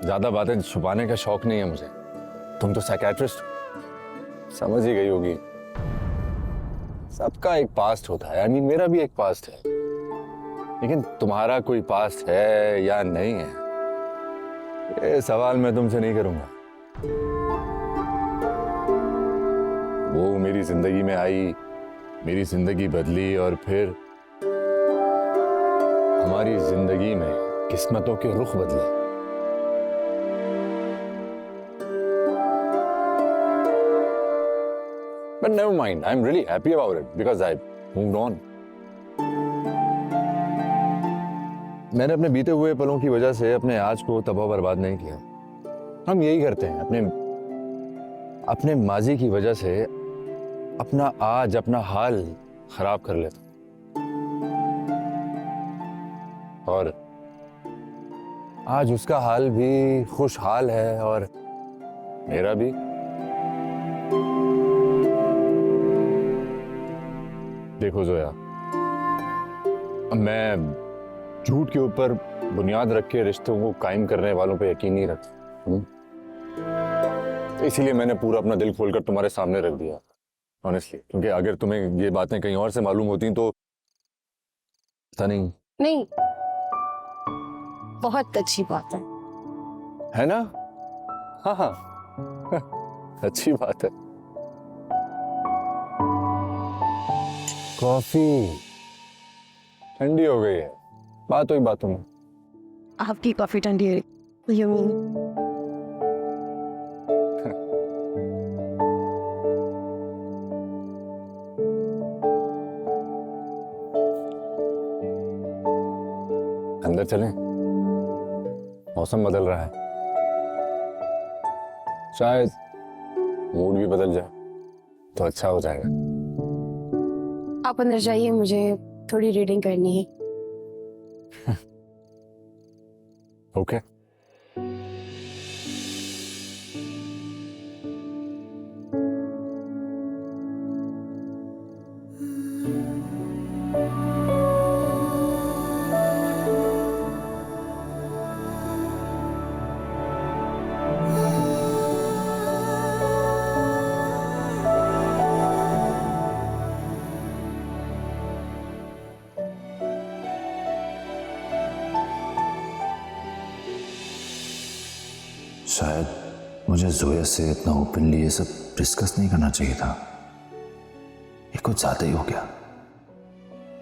ज्यादा बातें छुपाने का शौक नहीं है मुझे। तुम तो साइकियाट्रिस्ट समझ ही गई होगी। सबका एक पास्ट होता है, मेरा भी एक पास्ट है, लेकिन तुम्हारा कोई पास्ट है या नहीं है, ये सवाल मैं तुमसे नहीं करूंगा। वो मेरी जिंदगी में आई, मेरी जिंदगी बदली, और फिर हमारी जिंदगी में किस्मतों के रुख बदले। But never mind, I'm really happy about it because I moved on. मैंने अपने बीते हुए पलों की वजह से अपने आज को तबाह बर्बाद नहीं किया। हम यही करते हैं, अपने माजी की वजह से अपना आज, अपना हाल खराब कर लेते हैं। और आज उसका हाल भी खुशहाल है और मेरा भी। देखो जोया, मैं झूठ के ऊपर बुनियाद रख के रिश्तों को कायम करने वालों पे यकीन नहीं रखता। इसीलिए मैंने पूरा अपना दिल खोलकर तुम्हारे सामने रख दिया, ऑनेस्टली। क्योंकि अगर तुम्हें ये बातें कहीं और से मालूम होती तो पता नहीं। नहीं, बहुत अच्छी बात है ना? हाँ हाँ अच्छी बात है। कॉफी ठंडी हो गई है, बात हुई बातों में। आपकी कॉफी ठंडी है। You mean? अंदर चलें, मौसम बदल रहा है, शायद मूड भी बदल जाए तो अच्छा हो जाएगा। आप अंदर जाइए, मुझे थोड़ी रीडिंग करनी है। ओके। शायद मुझे जोया से इतना ओपनली ये सब डिस्कस नहीं करना चाहिए था। ये कुछ ज्यादा ही हो गया।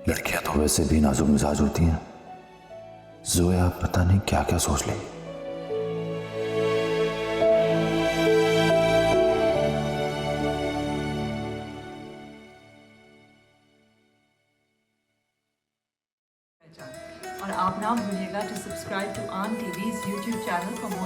लड़कियां तो वैसे भी नाजुक मिजाज होती हैं। जोया पता नहीं क्या क्या सोच लेगी। और आप ना भूलिएगा to subscribe to Aunt TV's YouTube channel for more